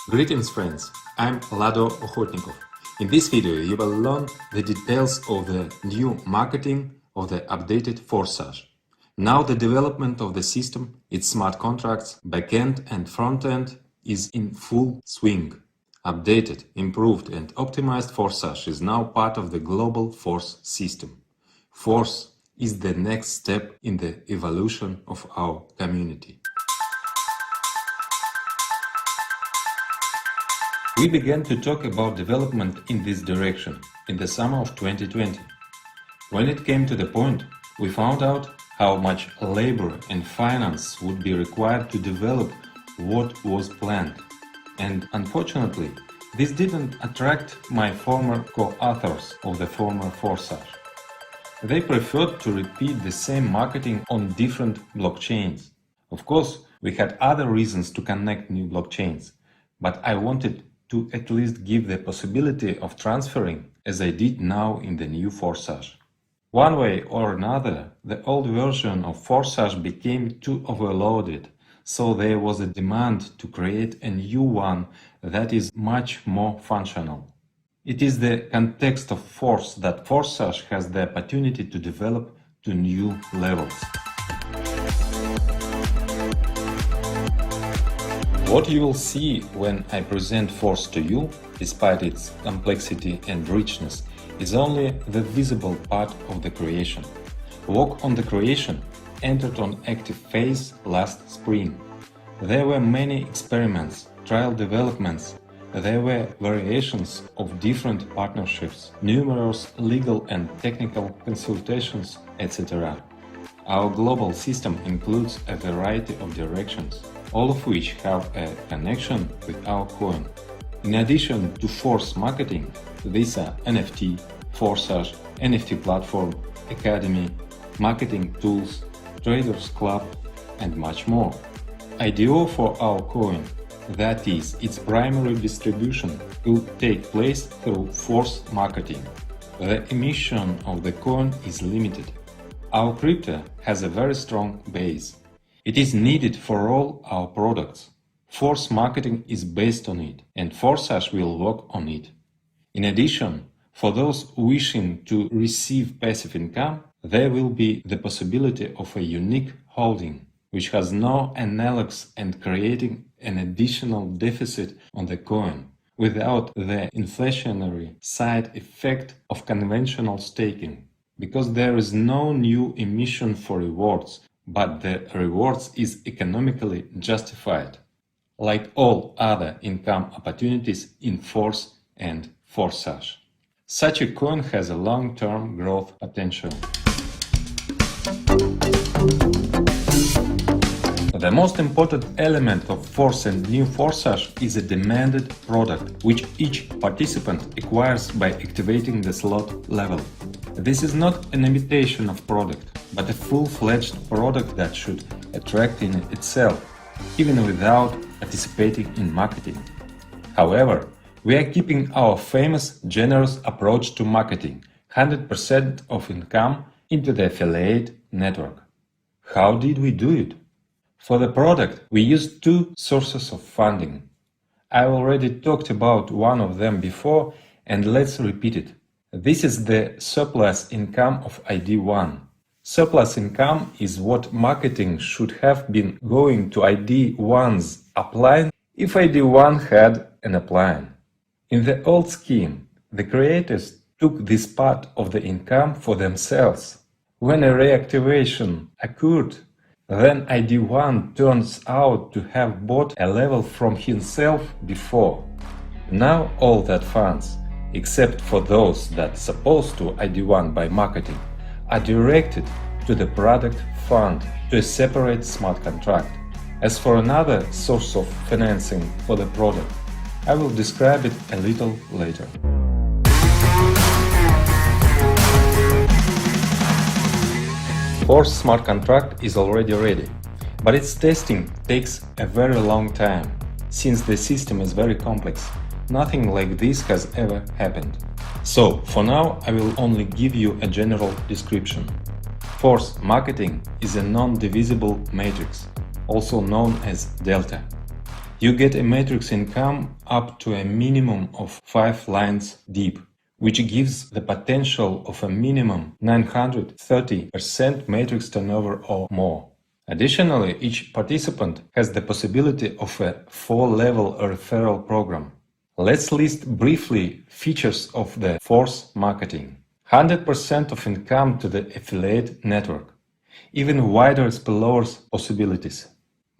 Greetings friends, I'm Lado Okhotnikov. In this video you will learn the details of the new marketing of the updated Forsage. Now the development of the system, its smart contracts, backend and frontend is in full swing. Updated, improved and optimized Forsage is now part of the global Force system. Force is the next step in the evolution of our community. We began to talk about development in this direction in the summer of 2020. When it came to the point, we found out how much labor and finance would be required to develop what was planned. And unfortunately, this didn't attract my former co-authors of the former Forsage. They preferred to repeat the same marketing on different blockchains. Of course, we had other reasons to connect new blockchains, but I wanted to at least give the possibility of transferring, as I did now in the new Forsage. One way or another, the old version of Forsage became too overloaded, so there was a demand to create a new one that is much more functional. It is the context of Force that Forsage has the opportunity to develop to new levels. What you will see when I present Force to you, despite its complexity and richness, is only the visible part of the creation. Work on the creation entered on active phase last spring. There were many experiments, trial developments, there were variations of different partnerships, numerous legal and technical consultations, etc. Our global system includes a variety of directions, all of which have a connection with our coin. In addition to Force marketing, these are NFT, Forsage, NFT platform, academy, marketing tools, traders club, and much more. IDO for our coin, that is, its primary distribution, will take place through Force marketing. The emission of the coin is limited. Our crypto has a very strong base. It is needed for all our products. Force marketing is based on it, and Forsage will work on it. In addition, for those wishing to receive passive income, there will be the possibility of a unique holding, which has no analogs and creating an additional deficit on the coin, without the inflationary side effect of conventional staking, because there is no new emission for rewards, but the rewards is economically justified, like all other income opportunities in Force and Forsage. Such a coin has a long-term growth potential. The most important element of Force and new Forsage is a demanded product, which each participant acquires by activating the slot level. This is not an imitation of product, but a full-fledged product that should attract in itself, even without participating in marketing. However, we are keeping our famous generous approach to marketing, 100% of income into the affiliate network. How did we do it? For the product, we used two sources of funding. I already talked about one of them before, and let's repeat it. This is the surplus income of ID1. Surplus income is what marketing should have been going to ID1's upline if ID1 had an upline. In the old scheme, the creators took this part of the income for themselves. When a reactivation occurred, then ID1 turns out to have bought a level from himself before. Now all that funds, except for those that supposed to ID1 by marketing, are directed to the product fund, to a separate smart contract. As for another source of financing for the product, I will describe it a little later. Force smart contract is already ready, but its testing takes a very long time, since the system is very complex. Nothing like this has ever happened. So, for now, I will only give you a general description. Force marketing is a non-divisible matrix, also known as delta. You get a matrix income up to a minimum of 5 lines deep, which gives the potential of a minimum 930% matrix turnover or more. Additionally, each participant has the possibility of a 4-level referral program. Let's list briefly features of the Force marketing. 100% of income to the affiliate network. Even wider spillovers possibilities.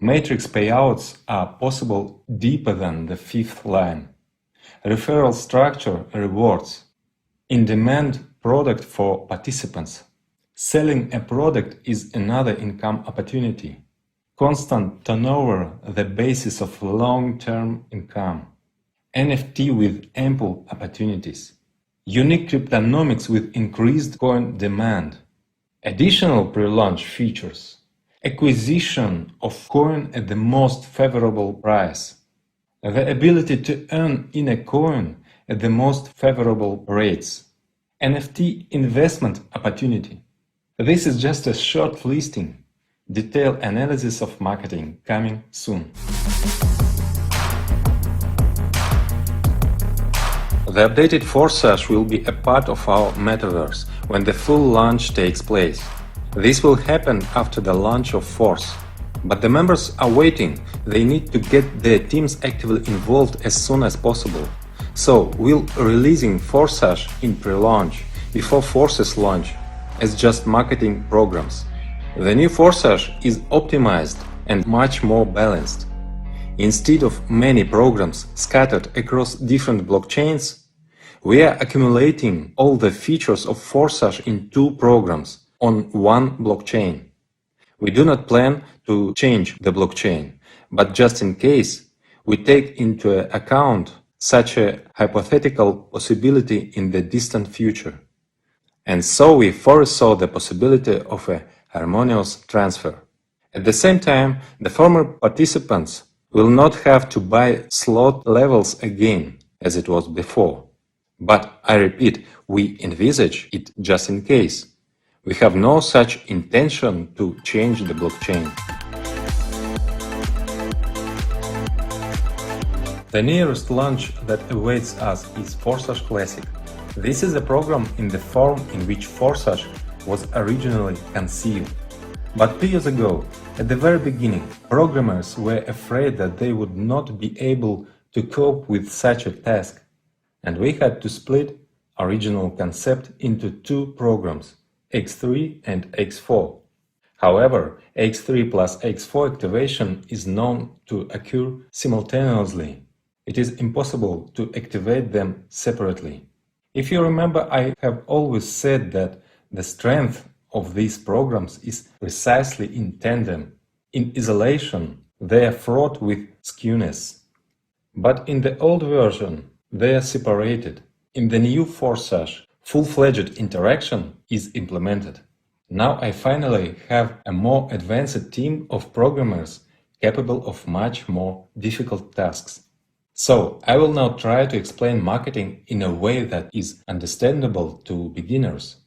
Matrix payouts are possible deeper than the 5th line. Referral structure rewards. In-demand product for participants. Selling a product is another income opportunity. Constant turnover, the basis of long-term income. NFT with ample opportunities. Unique cryptonomics with increased coin demand. Additional pre-launch features. Acquisition of coin at the most favorable price. The ability to earn in a coin at the most favorable rates. NFT investment opportunity. This is just a short listing. Detailed analysis of marketing coming soon. The updated Forsage will be a part of our metaverse when the full launch takes place. This will happen after the launch of Force. But the members are waiting. They need to get their teams actively involved as soon as possible. So we'll releasing Forsage in pre-launch before Force's launch as just marketing programs. The new Forsage is optimized and much more balanced. Instead of many programs scattered across different blockchains, we are accumulating all the features of Forsage in 2 programs on one blockchain. We do not plan to change the blockchain, but just in case, we take into account such a hypothetical possibility in the distant future. And so we foresaw the possibility of a harmonious transfer. At the same time, the former participants will not have to buy slot levels again, as it was before. But I repeat, we envisage it just in case. We have no such intention to change the blockchain. The nearest launch that awaits us is Forsage Classic. This is a program in the form in which Forsage was originally conceived. But 2 years ago, at the very beginning, programmers were afraid that they would not be able to cope with such a task, and we had to split original concept into 2 programs, X3 and X4. However, X3 plus X4 activation is known to occur simultaneously. It is impossible to activate them separately. If you remember, I have always said that the strength of these programs is precisely in tandem. In isolation, they are fraught with skewness. But in the old version, they are separated. In the new Forsage, full-fledged interaction is implemented. Now I finally have a more advanced team of programmers capable of much more difficult tasks. So I will now try to explain marketing in a way that is understandable to beginners.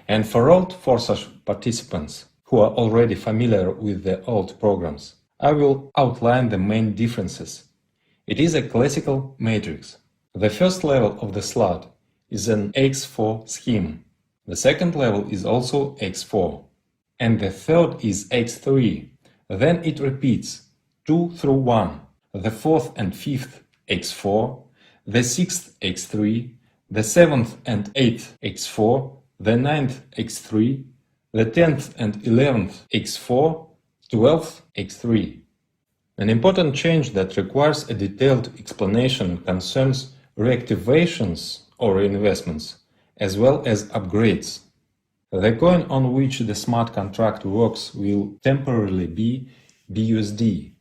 And for old Forsage participants who are already familiar with the old programs, I will outline the main differences. It is a classical matrix. The first level of the slot is an X4 scheme. The second level is also X4. And the third is X3. Then it repeats 2 through 1. The fourth and fifth X4. The sixth X3. The seventh and eighth X4. The ninth X3. The 10th and 11th X4. 12th X3. An important change that requires a detailed explanation concerns reactivations or reinvestments, as well as upgrades. The coin on which the smart contract works will temporarily be BUSD,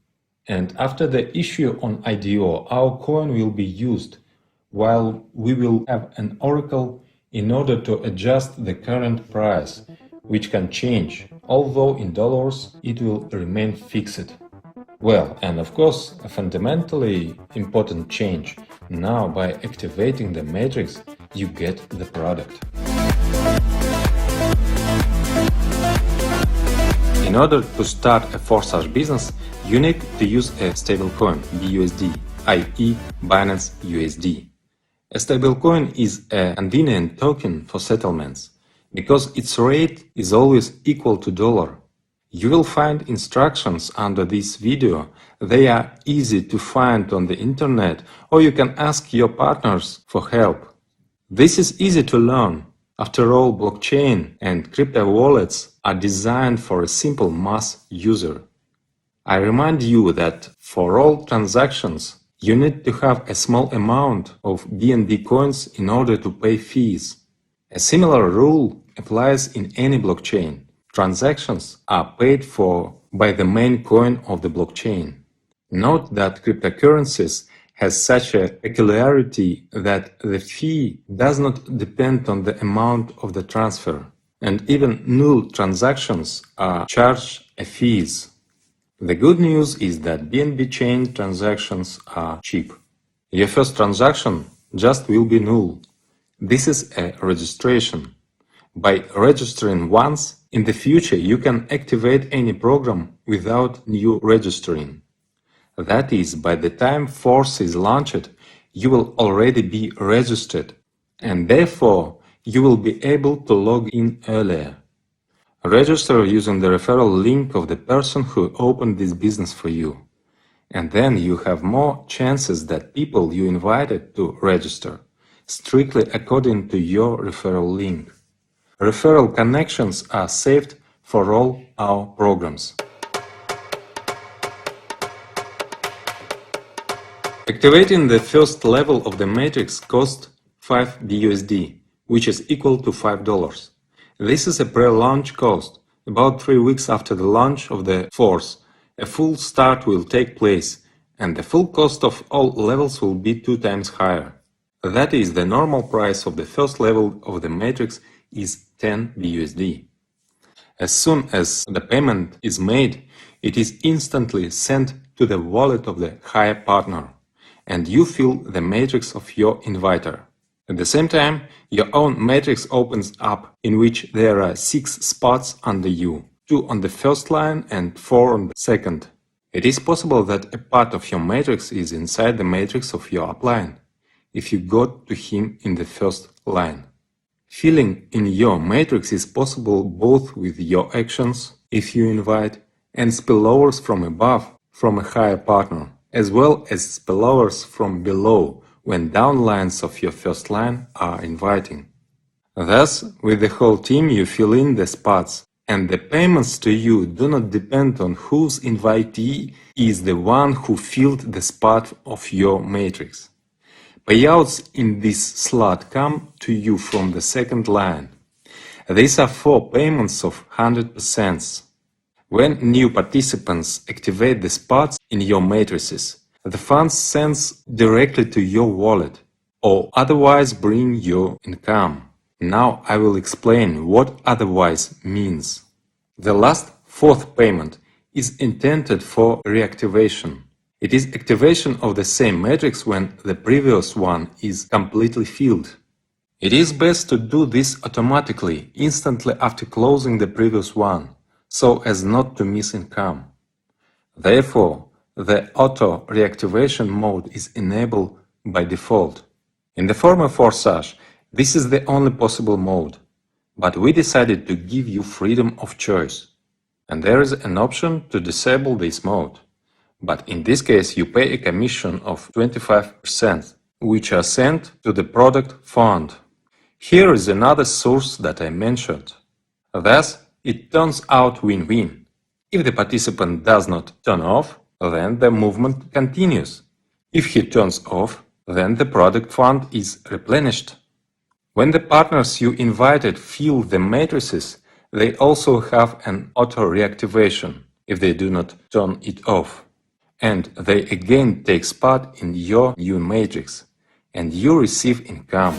and after the issue on IDO, our coin will be used, while we will have an oracle in order to adjust the current price, which can change, although in dollars it will remain fixed. Well, and of course, a fundamentally important change. Now, by activating the matrix, you get the product. In order to start a Forsage business, you need to use a stablecoin, BUSD, i.e. Binance USD. A stablecoin is a convenient token for settlements, because its rate is always equal to dollar. You will find instructions under this video. They are easy to find on the internet, or you can ask your partners for help. This is easy to learn. After all, blockchain and crypto wallets are designed for a simple mass user. I remind you that for all transactions, you need to have a small amount of BNB coins in order to pay fees. A similar rule applies in any blockchain. Transactions are paid for by the main coin of the blockchain. Note that cryptocurrencies has such a peculiarity that the fee does not depend on the amount of the transfer, and even null transactions are charged a fees. The good news is that BNB chain transactions are cheap. Your first transaction just will be null. This is a registration. By registering once, in the future you can activate any program without new registering. That is, by the time Force is launched, you will already be registered, and therefore you will be able to log in earlier. Register using the referral link of the person who opened this business for you, and then you have more chances that people you invited to register, strictly according to your referral link. Referral connections are saved for all our programs. Activating the first level of the matrix costs 5 BUSD, which is equal to $5. This is a pre-launch cost. About 3 weeks after the launch of the Force, a full start will take place, and the full cost of all levels will be 2 times higher. That is, the normal price of the first level of the matrix is 10 BUSD. As soon as the payment is made, it is instantly sent to the wallet of the hire partner, and you fill the matrix of your inviter. At the same time, your own matrix opens up, in which there are 6 spots under you, 2 on the first line and 4 on the second. It is possible that a part of your matrix is inside the matrix of your upline, if you got to him in the first line. Filling in your matrix is possible both with your actions, if you invite, and spillovers from above, from a higher partner, as well as spillovers from below, when downlines of your first line are inviting. Thus, with the whole team you fill in the spots, and the payments to you do not depend on whose invitee is the one who filled the spot of your matrix. Payouts in this slot come to you from the second line. These are 4 payments of 100%. When new participants activate the spots in your matrices, the funds sends directly to your wallet, or otherwise bring your income. Now I will explain what otherwise means. The last 4th payment is intended for reactivation. It is activation of the same matrix when the previous one is completely filled. It is best to do this automatically, instantly after closing the previous one, so as not to miss income. Therefore, the auto reactivation mode is enabled by default. In the former Forsage, this is the only possible mode, but we decided to give you freedom of choice. And there is an option to disable this mode. But in this case you pay a commission of 25%, which are sent to the product fund. Here is another source that I mentioned. Thus, it turns out win-win. If the participant does not turn off, then the movement continues. If he turns off, then the product fund is replenished. When the partners you invited fill the matrices, they also have an auto-reactivation if they do not turn it off. And they again take spot in your new matrix, and you receive income.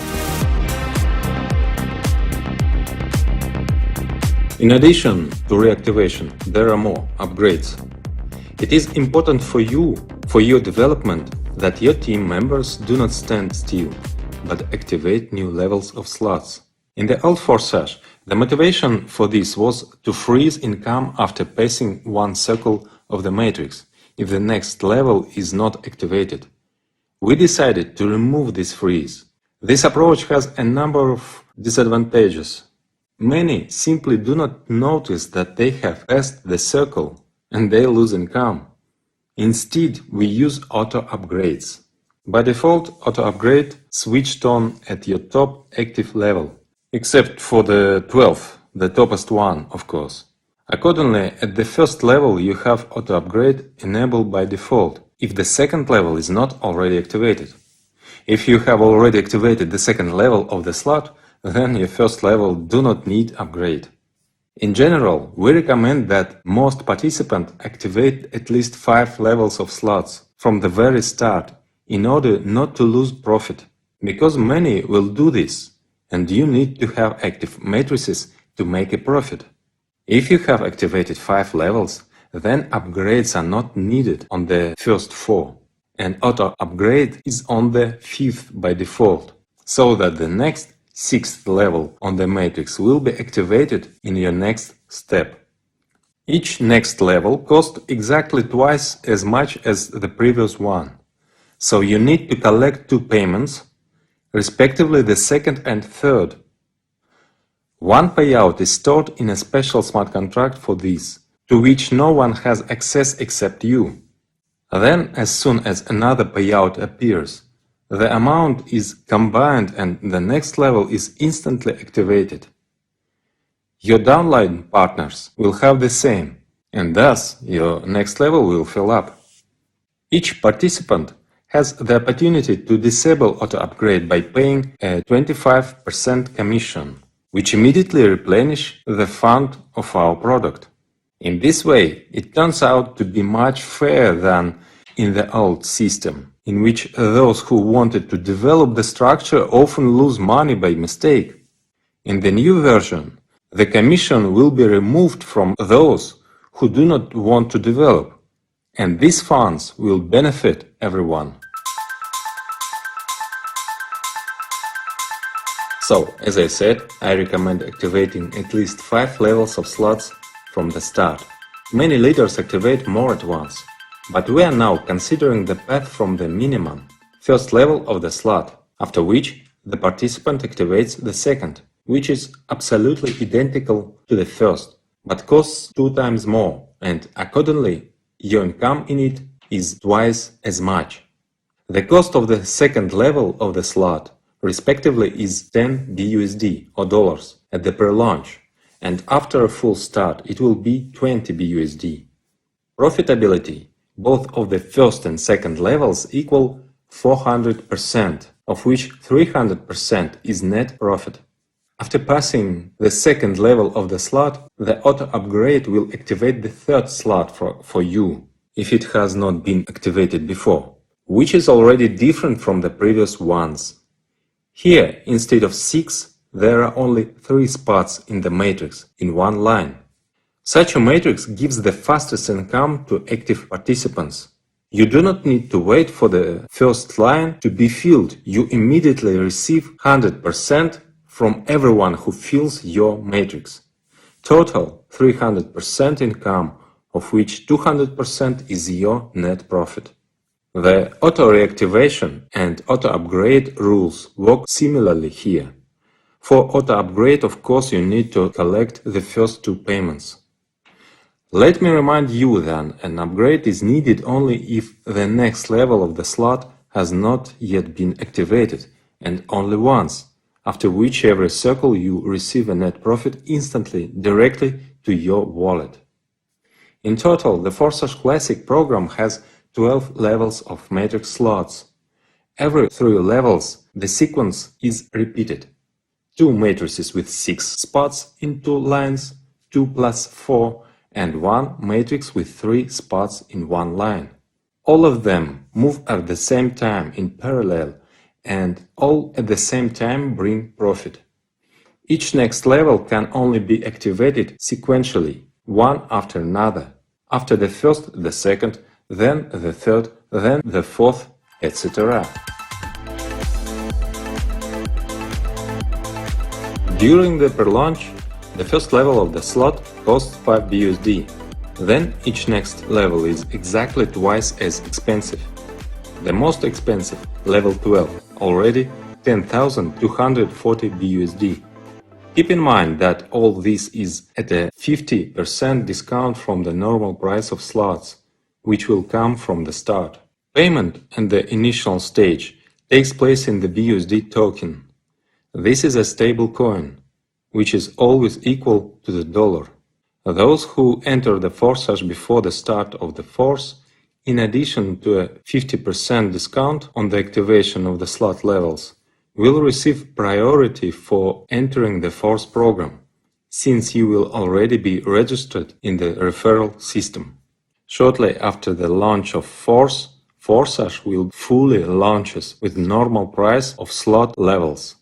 In addition to reactivation, there are more upgrades. It is important for you, for your development, that your team members do not stand still, but activate new levels of slots. In the old Forsage, The motivation for this was to freeze income after passing one circle of the matrix if the next level is not activated. We decided to remove this freeze. This approach has a number of disadvantages. Many simply do not notice that they have passed the circle and they lose income. Instead, we use auto upgrades. By default, auto upgrade switched on at your top active level, except for the 12th, the topest one, of course. Accordingly, at the first level you have auto upgrade enabled by default, if the second level is not already activated. If you have already activated the second level of the slot, then your first level do not need upgrade. In general, we recommend that most participants activate at least 5 levels of slots from the very start in order not to lose profit, because many will do this, and you need to have active matrices to make a profit. If you have activated 5 levels, then upgrades are not needed on the first 4, and auto upgrade is on the 5th by default, so that the next 6th level on the matrix will be activated in your next step. Each next level costs exactly twice as much as the previous one, so you need to collect 2 payments, respectively the second and third. One payout is stored in a special smart contract for this, to which no one has access except you. Then, as soon as another payout appears, the amount is combined and the next level is instantly activated. Your downline partners will have the same, and thus your next level will fill up. Each participant has the opportunity to disable auto-upgrade by paying a 25% commission, which immediately replenish the fund of our product. In this way, it turns out to be much fairer than in the old system, in which those who wanted to develop the structure often lose money by mistake. In the new version, the commission will be removed from those who do not want to develop, and these funds will benefit everyone. So, as I said, I recommend activating at least 5 levels of slots from the start. Many leaders activate more at once, but we are now considering the path from the minimum, first level of the slot, after which the participant activates the second, which is absolutely identical to the first, but costs 2 times more, and accordingly, your income in it is twice as much. The cost of the second level of the slot respectively is 10 BUSD or dollars at the pre-launch, and after a full start it will be 20 BUSD. Profitability, both of the first and second levels equal 400%, of which 300% is net profit. After passing the second level of the slot, the auto upgrade will activate the third slot for you, if it has not been activated before, which is already different from the previous ones. Here, instead of 6, there are only 3 spots in the matrix, in one line. Such a matrix gives the fastest income to active participants. You do not need to wait for the first line to be filled. You immediately receive 100% from everyone who fills your matrix. Total 300% income, of which 200% is your net profit. The auto-reactivation and auto-upgrade rules work similarly here. For auto-upgrade, of course, you need to collect the first 2 payments. Let me remind you then, an upgrade is needed only if the next level of the slot has not yet been activated, and only once, after which every circle you receive a net profit instantly, directly to your wallet. In total, the Forsage Classic program has 12 levels of matrix slots. Every 3 levels, the sequence is repeated. 2 matrices with 6 spots in 2 lines, 2 plus 4, and 1 matrix with 3 spots in 1 line. All of them move at the same time in parallel, and all at the same time bring profit. Each next level can only be activated sequentially, one after another. After the first, the second, then the third, then the fourth, etc. During the pre-launch, The first level of the slot costs 5 BUSD. Then each next level is exactly twice as expensive. The most expensive, level 12, already 10,240 BUSD. Keep in mind that all this is at a 50% discount from the normal price of slots, which will come from the start. Payment in the initial stage takes place in the BUSD token. This is a stable coin, which is always equal to the dollar. Those who enter the Forsage before the start of the force, in addition to a 50% discount on the activation of the slot levels, will receive priority for entering the force program, since you will already be registered in the referral system. Shortly after the launch of Force, Forsage will fully launches with normal price of slot levels.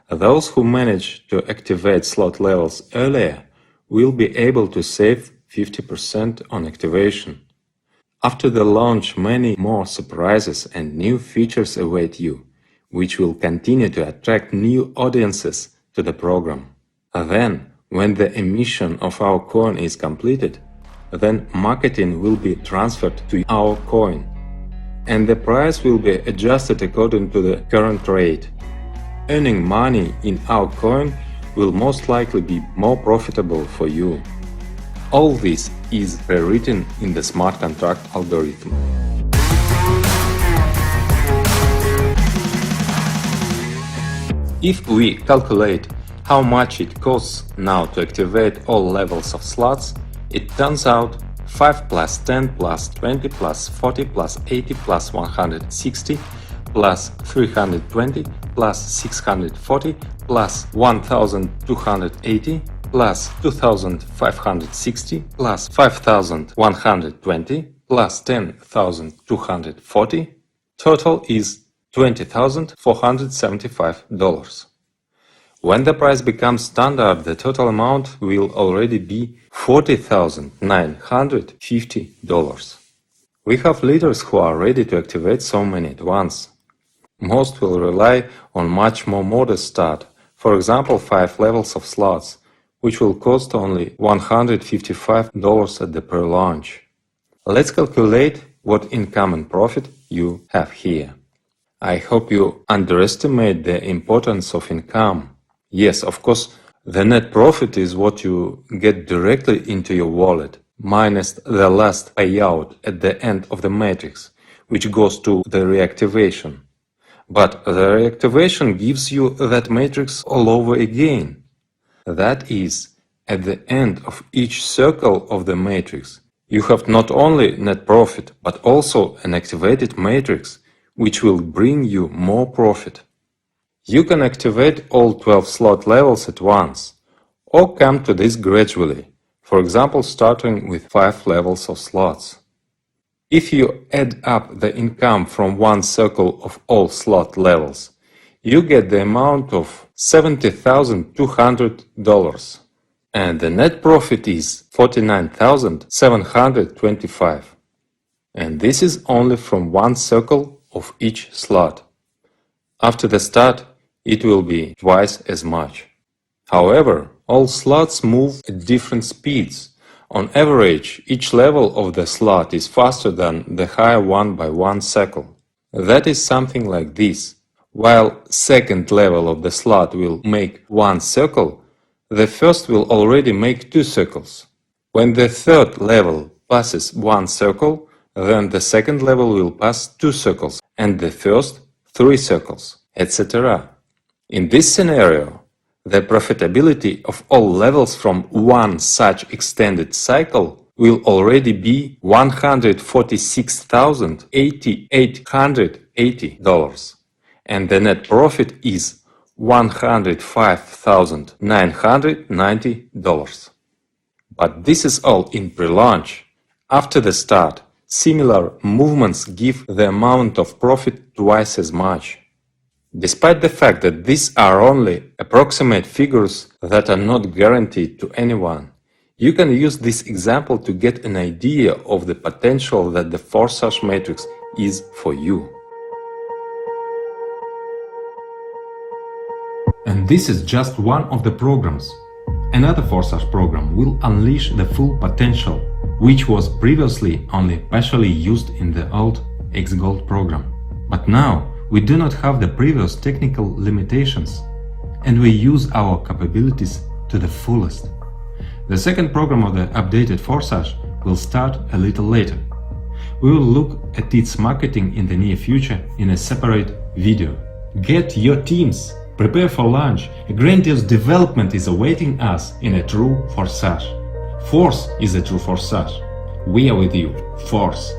Those who manage to activate slot levels earlier will be able to save 50% on activation. After the launch, many more surprises and new features await you, which will continue to attract new audiences to the program. Then, when the emission of our coin is completed, then marketing will be transferred to our coin, and the price will be adjusted according to the current rate. Earning money in our coin will most likely be more profitable for you. All this is pre-written in the smart contract algorithm. If we calculate how much it costs now to activate all levels of slots, it turns out 5 plus 10 plus 20 plus 40 plus 80 plus 160 plus 320 plus 640 plus 1280 plus 2560 plus 5120 plus 10,240, total is $20,475. When the price becomes standard, the total amount will already be $40,950. We have leaders who are ready to activate so many at once. Most will rely on much more modest start, for example 5 levels of slots, which will cost only $155 at the pre-launch. Let's calculate what income and profit you have here. I hope you underestimate the importance of income. Yes, of course, the net profit is what you get directly into your wallet, minus the last payout at the end of the matrix, which goes to the reactivation. But the reactivation gives you that matrix all over again. That is, at the end of each circle of the matrix, you have not only net profit, but also an activated matrix, which will bring you more profit. You can activate all 12 slot levels at once, or come to this gradually, for example starting with 5 levels of slots. If you add up the income from one circle of all slot levels, you get the amount of $70,200, and the net profit is $49,725. And this is only from one circle of each slot. After the start, it will be twice as much. However, all slots move at different speeds. On average, each level of the slot is faster than the higher one by one cycle. That is something like this. While second level of the slot will make one circle, the first will already make 2 circles. When the third level passes one circle, then the second level will pass 2 circles, and the first 3 circles, etc. In this scenario, the profitability of all levels from one such extended cycle will already be $146,880, and the net profit is $105,990. But this is all in pre-launch. After the start, similar movements give the amount of profit twice as much. Despite the fact that these are only approximate figures that are not guaranteed to anyone, you can use this example to get an idea of the potential that the Forsage matrix is for you. And this is just one of the programs. Another Forsage program will unleash the full potential, which was previously only partially used in the old X-Gold program. But now we do not have the previous technical limitations, and we use our capabilities to the fullest. The second program of the updated Forsage will start a little later. We will look at its marketing in the near future in a separate video. Get your teams! Prepare for launch. A grandiose development is awaiting us in a true Forsage. Force is a true Forsage. We are with you. Force.